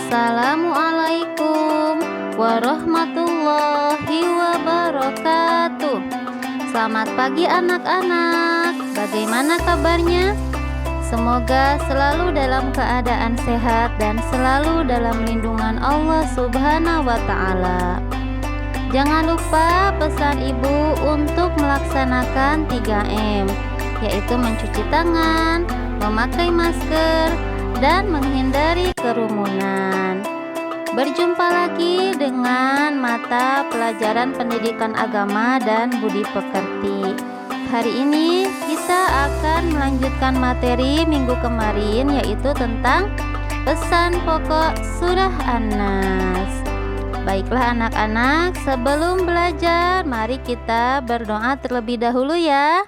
Assalamualaikum warahmatullahi wabarakatuh. Selamat pagi anak-anak. Bagaimana kabarnya? Semoga selalu dalam keadaan sehat dan selalu dalam lindungan Allah Subhanahu wa Ta'ala. Jangan lupa pesan ibu untuk melaksanakan 3M, yaitu mencuci tangan, memakai masker, dan menghindari kerumunan. Berjumpa lagi dengan mata pelajaran pendidikan agama dan budi pekerti. Hari ini kita akan melanjutkan materi minggu kemarin, yaitu tentang pesan pokok surah An-Nas. Baiklah anak-anak, sebelum belajar mari kita berdoa terlebih dahulu ya.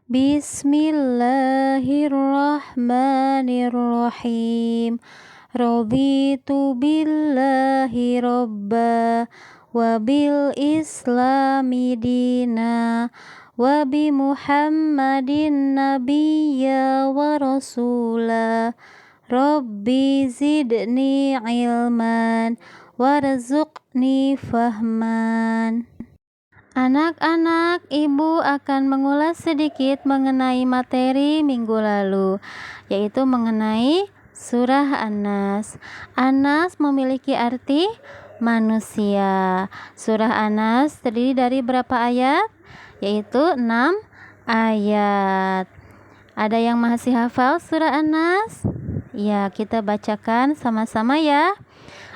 Bismillahirrahmanirrahim. Raditu billahi robba wa bil islami dina wa bi muhammadin nabiyya wa rasula. Rabbi zidni ilman warzuqni fahman. Anak-anak, ibu akan mengulas sedikit mengenai materi minggu lalu, yaitu mengenai surah An-Nas. An-Nas memiliki arti manusia. Surah An-Nas terdiri dari berapa ayat? Yaitu 6 ayat. Ada yang masih hafal surah An-Nas? Ya, kita bacakan sama-sama ya.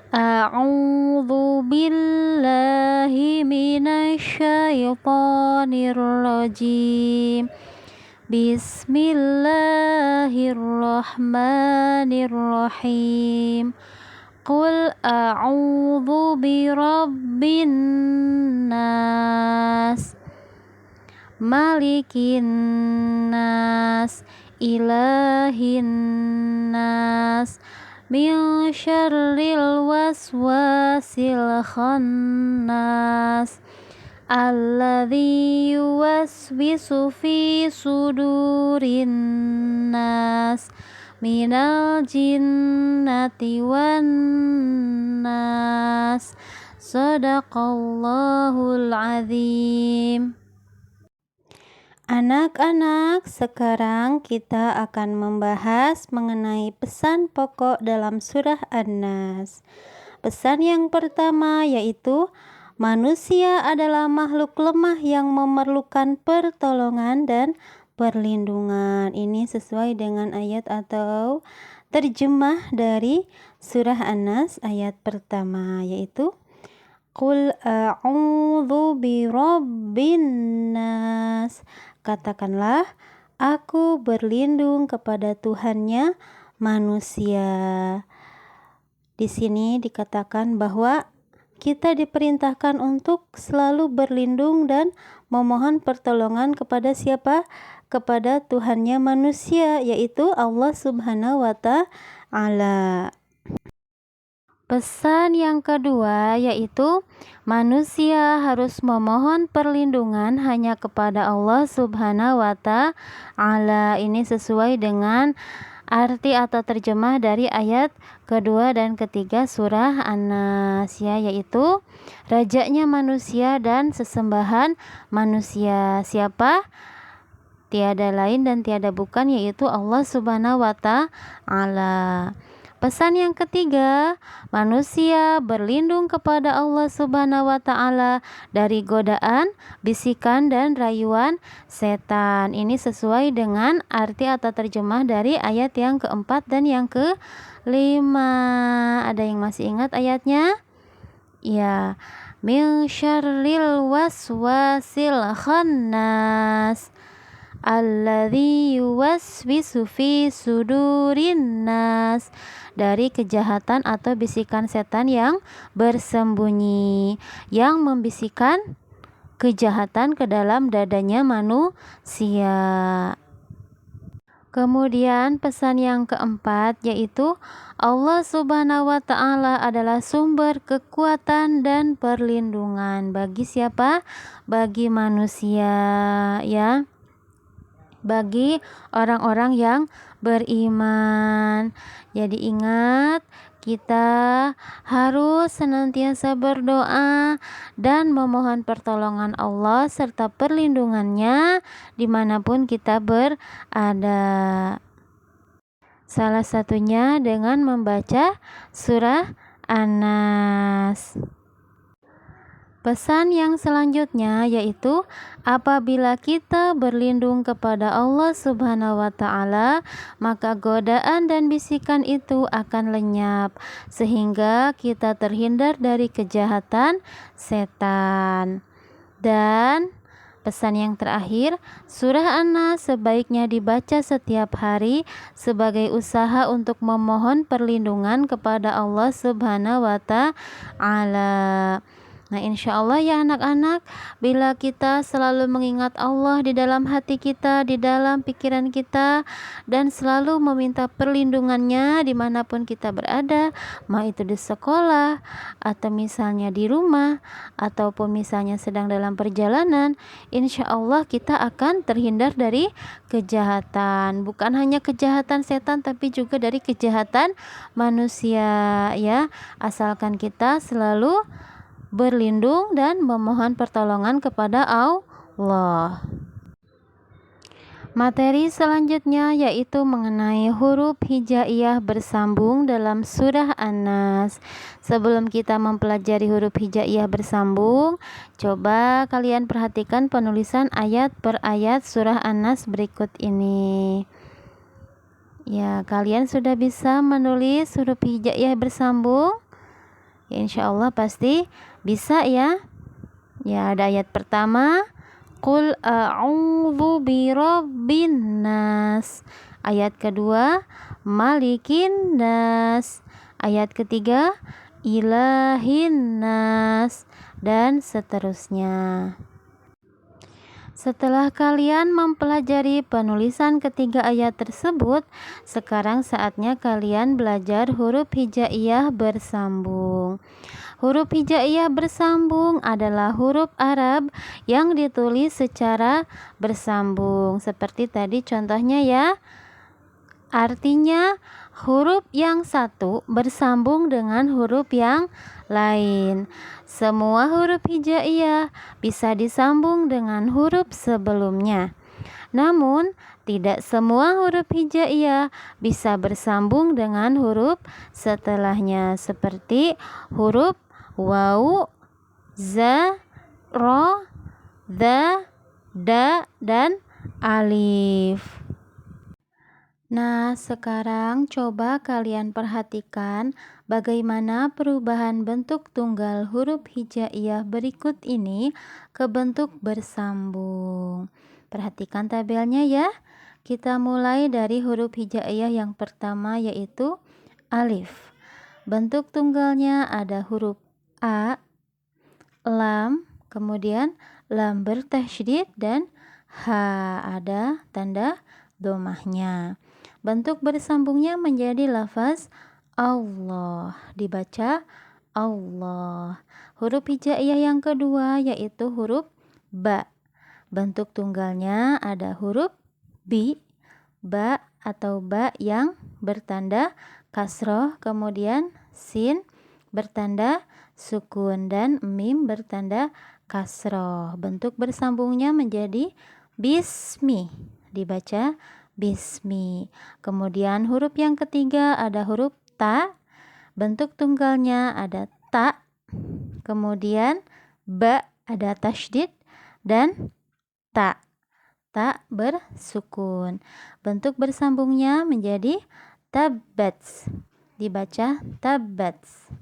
A'udzu billahi minasyaitonir rajim. Bismillahirrahmanirrahim. Qul a'udzu birabbin nas, malikin nas, ilahin nas, min syarril waswasil khannas, alladzi yuwaswisu fi sudurin nas, minal jinnati wan nas. Shadaqallahul azim. Anak-anak, sekarang kita akan membahas mengenai pesan pokok dalam surah An-Nas. Pesan yang pertama yaitu manusia adalah makhluk lemah yang memerlukan pertolongan dan perlindungan. Ini sesuai dengan ayat atau terjemah dari surah An-Nas ayat pertama, yaitu Qul a'udzu birabbin nas. Katakanlah, aku berlindung kepada Tuhannya manusia. Di sini dikatakan bahwa kita diperintahkan untuk selalu berlindung dan memohon pertolongan kepada siapa? Kepada Tuhannya manusia, yaitu Allah Subhanahu wa Ta'ala. Pesan yang kedua yaitu manusia harus memohon perlindungan hanya kepada Allah Subhanahu wa Ta'ala. Ini sesuai dengan arti atau terjemah dari ayat kedua dan ketiga surah An-Nas ya, yaitu rajanya manusia dan sesembahan manusia. Siapa? Tiada lain dan tiada bukan, yaitu Allah Subhanahu wa Ta'ala. Pesan yang ketiga, manusia berlindung kepada Allah Subhanahu wa Ta'ala dari godaan, bisikan, dan rayuan setan. Ini sesuai dengan arti atau terjemah dari ayat yang keempat dan yang kelima. Ada yang masih ingat ayatnya? Ya, min syarril waswasil khannas, alladzi yuwaswisu fi sudurin nas, dari kejahatan atau bisikan setan yang bersembunyi, yang membisikkan kejahatan ke dalam dadanya manusia. Kemudian pesan yang keempat yaitu Allah Subhanahu wa Ta'ala adalah sumber kekuatan dan perlindungan bagi siapa? Bagi manusia ya. Bagi orang-orang yang beriman. Jadi ingat, kita harus senantiasa berdoa dan memohon pertolongan Allah serta perlindungannya dimanapun kita berada. Salah satunya dengan membaca surah An-Nas. Pesan yang selanjutnya yaitu apabila kita berlindung kepada Allah Subhanahu wa taala, maka godaan dan bisikan itu akan lenyap sehingga kita terhindar dari kejahatan setan. Dan pesan yang terakhir, surah An-Nas sebaiknya dibaca setiap hari sebagai usaha untuk memohon perlindungan kepada Allah Subhanahu wa taala. Nah, insya Allah ya anak-anak, bila kita selalu mengingat Allah di dalam hati kita, di dalam pikiran kita, dan selalu meminta perlindungannya dimanapun kita berada, mau itu di sekolah, atau misalnya di rumah, ataupun misalnya sedang dalam perjalanan, insya Allah kita akan terhindar dari kejahatan. Bukan hanya kejahatan setan, tapi juga dari kejahatan manusia ya, asalkan kita selalu berlindung dan memohon pertolongan kepada Allah. Materi selanjutnya yaitu mengenai huruf hijaiyah bersambung dalam surah An-Nas. Sebelum kita mempelajari huruf hijaiyah bersambung, coba kalian perhatikan penulisan ayat per ayat surah An-Nas berikut ini. Ya, kalian sudah bisa menulis huruf hijaiyah bersambung? Ya, insya Allah pasti bisa ya. Ya, ada ayat pertama, Qul a'udzu birabbin nas. Ayat kedua, Malikin nas. Ayat ketiga, Ilahin nas, dan seterusnya. Setelah kalian mempelajari penulisan ketiga ayat tersebut, sekarang saatnya kalian belajar huruf hijaiyah bersambung. Huruf hijaiyah bersambung adalah huruf Arab yang ditulis secara bersambung. Seperti tadi contohnya ya. Artinya huruf yang satu bersambung dengan huruf yang lain. Semua huruf hijaiyah bisa disambung dengan huruf sebelumnya. Namun, tidak semua huruf hijaiyah bisa bersambung dengan huruf setelahnya seperti huruf waw, za, ro, dha, da, dan alif. Nah, sekarang coba kalian perhatikan bagaimana perubahan bentuk tunggal huruf hijaiyah berikut ini ke bentuk bersambung. Perhatikan tabelnya ya. Kita mulai dari huruf hijaiyah yang pertama yaitu alif. Bentuk tunggalnya ada huruf A, lam, kemudian lam bertasydid, dan H, ada tanda domahnya. Bentuk bersambungnya menjadi lafaz Allah, dibaca Allah. Huruf hijaiyah yang kedua yaitu huruf ba. Bentuk tunggalnya ada huruf bi, ba atau ba yang bertanda kasroh, kemudian sin bertanda sukun, dan mim bertanda kasroh. Bentuk bersambungnya menjadi bismi, dibaca bismi. Kemudian huruf yang ketiga ada huruf ta. Bentuk tunggalnya ada ta. Kemudian ba ada tasydid dan ta. Ta bersukun. Bentuk bersambungnya menjadi tabbats, dibaca tabbats.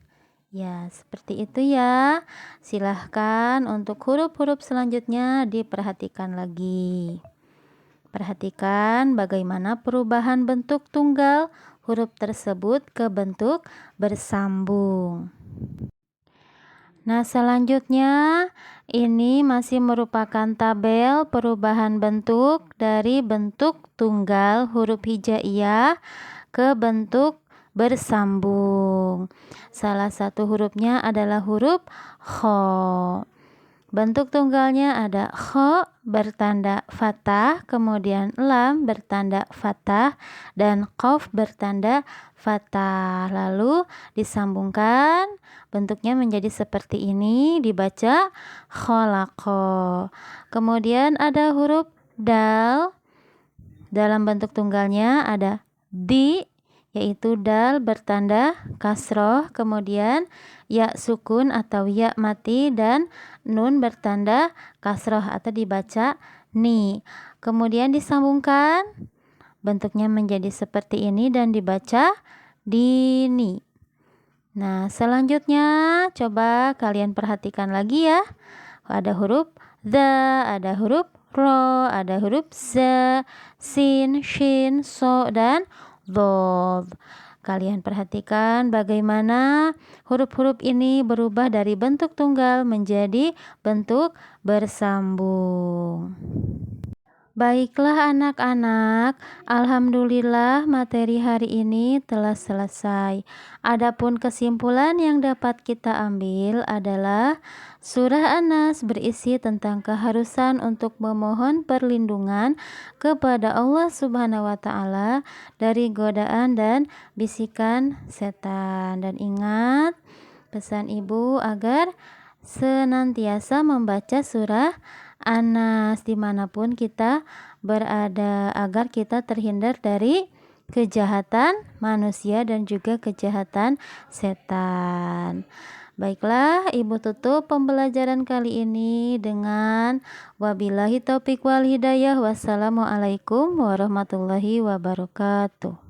Ya, seperti itu ya. Silahkan untuk huruf-huruf selanjutnya diperhatikan lagi. Perhatikan bagaimana perubahan bentuk tunggal huruf tersebut ke bentuk bersambung. Nah, selanjutnya ini masih merupakan tabel perubahan bentuk dari bentuk tunggal huruf hijaiyah ke bentuk bersambung. Salah satu hurufnya adalah huruf kho. Bentuk tunggalnya ada kho bertanda fathah, kemudian lam bertanda fathah, dan qaf bertanda fathah. Lalu disambungkan, bentuknya menjadi seperti ini, dibaca kholaqo. Kemudian ada huruf dal, dalam bentuk tunggalnya ada di, yaitu dal bertanda kasroh, kemudian ya sukun atau ya mati, dan nun bertanda kasroh atau dibaca ni. Kemudian disambungkan, bentuknya menjadi seperti ini dan dibaca dini. Nah, selanjutnya coba kalian perhatikan lagi ya. Ada huruf the, ada huruf ro, ada huruf za, sin, shin, so, dan dhof. Kalian perhatikan bagaimana huruf-huruf ini berubah dari bentuk tunggal menjadi bentuk bersambung. Baiklah anak-anak, alhamdulillah materi hari ini telah selesai. Adapun kesimpulan yang dapat kita ambil adalah surah An-Nas berisi tentang keharusan untuk memohon perlindungan kepada Allah Subhanahu wa taala dari godaan dan bisikan setan. Dan ingat pesan ibu agar senantiasa membaca surah An-Nas dimanapun kita berada, agar kita terhindar dari kejahatan manusia dan juga kejahatan setan. Baiklah, ibu tutup pembelajaran kali ini dengan wabillahi taufik wal hidayah. Wassalamualaikum warahmatullahi wabarakatuh.